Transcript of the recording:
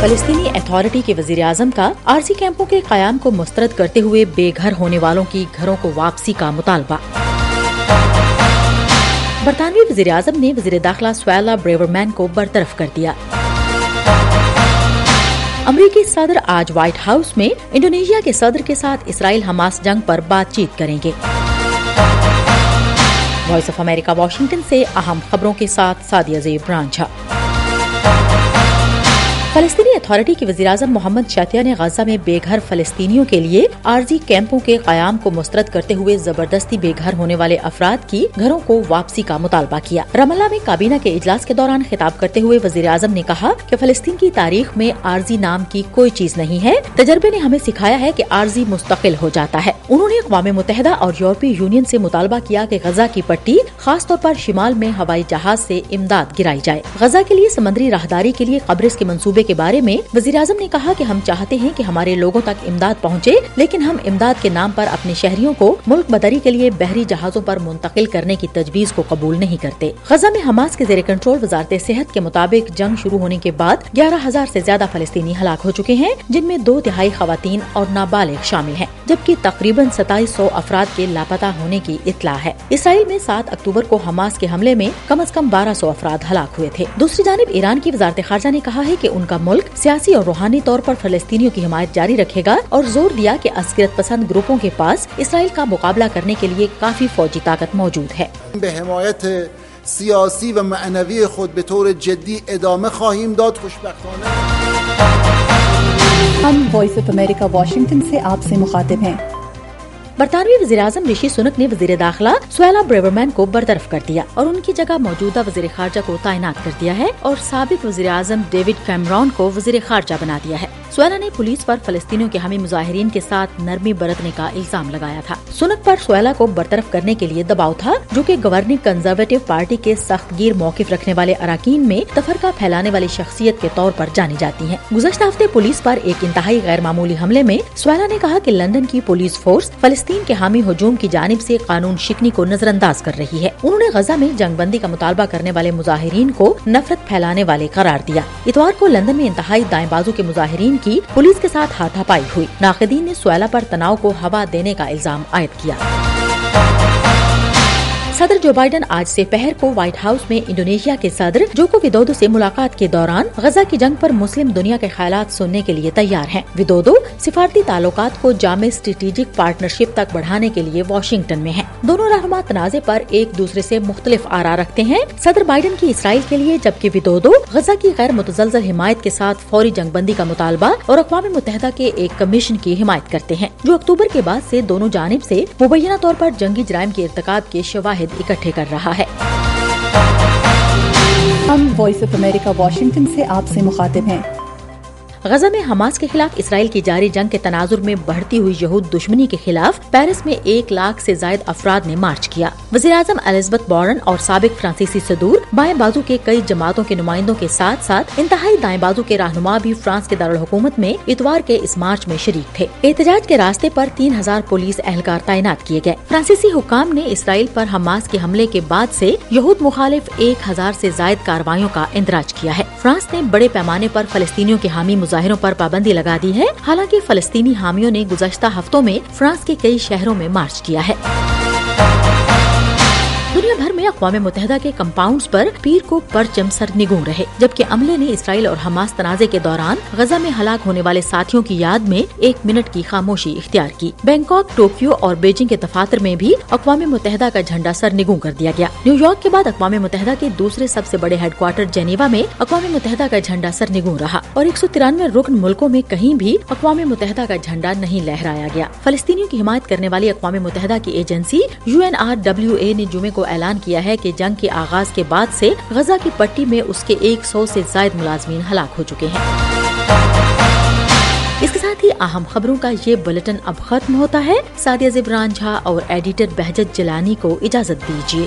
فلسطینی اتھارٹی کے وزیر اعظم کا عارضی کیمپوں کے قیام کو مسترد کرتے ہوئے بے گھر ہونے والوں کی گھروں کو واپسی کا مطالبہ۔ برطانوی وزیر اعظم نے وزیر داخلہ سویلا بریورمین کو برطرف کر دیا۔ امریکی صدر آج وائٹ ہاؤس میں انڈونیشیا کے صدر کے ساتھ اسرائیل حماس جنگ پر بات چیت کریں گے۔ وائس آف امریکہ واشنگٹن سے اہم خبروں کے ساتھ سعدیہ زیب رانجھا۔ فلسطینی اتھارٹی کے وزیر اعظم محمد شاتیہ نے غزہ میں بے گھر فلسطینیوں کے لیے عارضی کیمپوں کے قیام کو مسترد کرتے ہوئے زبردستی بے گھر ہونے والے افراد کی گھروں کو واپسی کا مطالبہ کیا۔ رام اللہ میں کابینہ کے اجلاس کے دوران خطاب کرتے ہوئے وزیر اعظم نے کہا کہ فلسطین کی تاریخ میں عارضی نام کی کوئی چیز نہیں ہے، تجربے نے ہمیں سکھایا ہے کہ عارضی مستقل ہو جاتا ہے۔ انہوں نے اقوام متحدہ اور یورپی یونین سے مطالبہ کیا کہ غزہ کی پٹی خاص طور پر شمال میں ہوائی جہاز سے امداد گرائی جائے۔ غزہ کے لیے سمندری راہداری کے لیے قبرص کے منصوبے کے بارے میں وزیر اعظم نے کہا کہ ہم چاہتے ہیں کہ ہمارے لوگوں تک امداد پہنچے، لیکن ہم امداد کے نام پر اپنے شہریوں کو ملک بدری کے لیے بحری جہازوں پر منتقل کرنے کی تجویز کو قبول نہیں کرتے۔ غزہ میں حماس کے زیر کنٹرول وزارت صحت کے مطابق جنگ شروع ہونے کے بعد 11,000 سے زیادہ فلسطینی ہلاک ہو چکے ہیں، جن میں 2/3 خواتین اور نابالغ شامل ہیں، جبکہ تقریباً 2700 افراد کے لاپتہ ہونے کی اطلاع ہے۔ اسرائیل میں 7 اکتوبر کو حماس کے حملے میں کم از کم 1200 افراد ہلاک ہوئے تھے۔ دوسری جانب ایران کی وزارت خارجہ نے کہا ہے کہ ان کا ملک سیاسی اور روحانی طور پر فلسطینیوں کی حمایت جاری رکھے گا اور زور دیا کہ عسکریت پسند گروپوں کے پاس اسرائیل کا مقابلہ کرنے کے لیے کافی فوجی طاقت موجود ہے۔ حمایت سیاسی و معنوی خود به طور جدی ادامه خواهیم داد۔ خوشبختانه ہم وائس آف امریکہ واشنگٹن سے آپ سے مخاطب ہیں۔ برطانوی وزیر اعظم رشی سنک نے وزیر داخلہ سویلا بریورمین کو برطرف کر دیا اور ان کی جگہ موجودہ وزیر خارجہ کو تعینات کر دیا ہے اور سابق وزیر اعظم ڈیوڈ کیمرون کو وزیر خارجہ بنا دیا ہے۔ سویلا نے پولیس پر فلسطینیوں کے حامی مظاہرین کے ساتھ نرمی برتنے کا الزام لگایا تھا۔ سنک پر سویلا کو برطرف کرنے کے لیے دباؤ تھا، جو کہ گورننگ کنزرویٹو پارٹی کے سخت گیر موقف رکھنے والے اراکین میں تفرقہ پھیلانے والی شخصیت کے طور پر جانی جاتی ہیں۔ گزشتہ ہفتے پولیس پر ایک انتہائی غیر معمولی حملے میں سویلا نے کہا کہ لندن کی پولیس فورس فلسطین کے حامی ہجوم کی جانب سے قانون شکنی کو نظر انداز کر رہی ہے۔ انہوں نے غزہ میں جنگ بندی کا مطالبہ کرنے والے مظاہرین کو نفرت پھیلانے والے قرار دیا۔ اتوار کو لندن میں انتہائی دائیں بازو کے مظاہرین کی پولیس کے ساتھ ہاتھا پائی ہوئی۔ ناقدین نے سویلا پر تناؤ کو ہوا دینے کا الزام عائد کیا۔ صدر جو بائیڈن آج سے پہر کو وائٹ ہاؤس میں انڈونیشیا کے صدر جوکو ویڈودو سے ملاقات کے دوران غزہ کی جنگ پر مسلم دنیا کے خیالات سننے کے لیے تیار ہیں۔ ویڈودو سفارتی تعلقات کو جامع اسٹریٹجک پارٹنرشپ تک بڑھانے کے لیے واشنگٹن میں ہیں۔ دونوں رہنما تنازع پر ایک دوسرے سے مختلف آرا رکھتے ہیں۔ صدر بائیڈن کی اسرائیل کے لیے، جبکہ ویڈودو غزہ کی غیر متزلزل حمایت کے ساتھ فوری جنگ بندی کا مطالبہ اور اقوام متحدہ کے ایک کمیشن کی حمایت کرتے ہیں، جو اکتوبر کے بعد سے دونوں جانب سے مبینہ طور پر جنگی جرائم کے ارتکاب کے شواہد اکٹھے کر رہا ہے۔ ہم وائس آف امریکہ واشنگٹن سے آپ سے مخاطب ہیں۔ غزہ میں حماس کے خلاف اسرائیل کی جاری جنگ کے تناظر میں بڑھتی ہوئی یہود دشمنی کے خلاف پیرس میں 1 لاکھ سے زائد افراد نے مارچ کیا۔ وزیر اعظم الزبتھ بارن اور سابق فرانسیسی صدور بائیں بازو کے کئی جماعتوں کے نمائندوں کے ساتھ ساتھ انتہائی دائیں بازو کے رہنما بھی فرانس کے دارالحکومت میں اتوار کے اس مارچ میں شریک تھے۔ احتجاج کے راستے پر 3000 پولیس اہلکار تعینات کیے گئے۔ فرانسیسی حکام نے اسرائیل پر حماس کے حملے کے بعد سے یہود مخالف 1000 سے زائد کارروائیوں کا اندراج کیا ہے۔ فرانس نے بڑے پیمانے پر فلسطینیوں کے حامی مظاہروں پر پابندی لگا دی ہے، حالانکہ فلسطینی حامیوں نے گزشتہ ہفتوں میں فرانس کے کئی شہروں میں مارچ کیا ہے۔ دنیا بھر میں اقوام متحدہ کے کمپاؤنڈز پر پیر کو پرچم سرنگوں رہے، جبکہ عملے نے اسرائیل اور حماس تنازع کے دوران غزہ میں ہلاک ہونے والے ساتھیوں کی یاد میں 1 منٹ کی خاموشی اختیار کی۔ بینکاک، ٹوکیو اور بیجنگ کے دفاتر میں بھی اقوام متحدہ کا جھنڈا سرنگوں کر دیا گیا۔ نیو یارک کے بعد اقوام متحدہ کے دوسرے سب سے بڑے ہیڈ کوارٹر جنیوا میں اقوام متحدہ کا جھنڈا سرنگوں رہا اور 193 رکن ملکوں میں کہیں بھی اقوام متحدہ کا جھنڈا نہیں لہرایا گیا۔ فلسطینیوں کی حمایت کرنے والی اقوام متحدہ کی ایجنسی UNRWA نے جمعے کو اعلان کیا ہے کہ جنگ کے آغاز کے بعد سے غزہ کی پٹی میں اس کے 100 سے زائد ملازمین ہلاک ہو چکے ہیں۔ اس کے ساتھ ہی اہم خبروں کا یہ بلیٹن اب ختم ہوتا ہے۔ سعدیہ زیب رانجھا اور ایڈیٹر بہجت جیلانی کو اجازت دیجیے۔